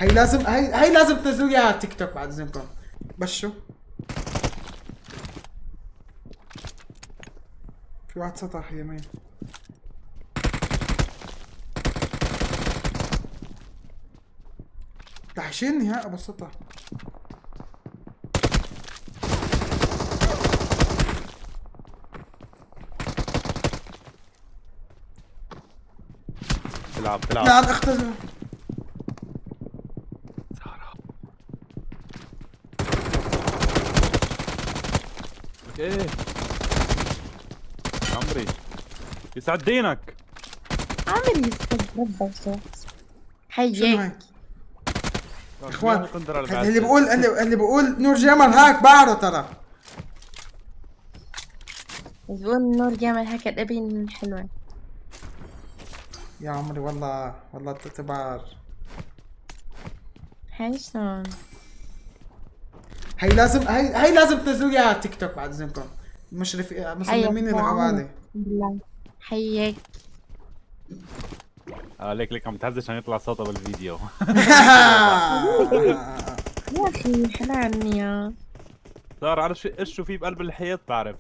هي لازم تنزلوا لي على التيك توك بعد اذنكم. بس شو في واحد سطح يمين. دحشني ها ابو السطح. تلعب نعم اختزل. ايه عمري يسعد دينك. عامل يستر ربك شو شنو حيك. هيك اخوان؟ كنت على اللي بقول اللي بقول نور جمل هاك بعره ترى. بيقول نور جمل هكا الابن حلوة. يا عمري والله تبار. هاي شلون؟ هي لازم تنزلوا لي على التيك توك بعد اذنكم. مصممين الغوالي. بالله حيك. ليك عم تهزش عشان يطلع صوته بالفيديو. يا اخي حلال يا صار عارف ايش شو في بقلب الحيط بعرف.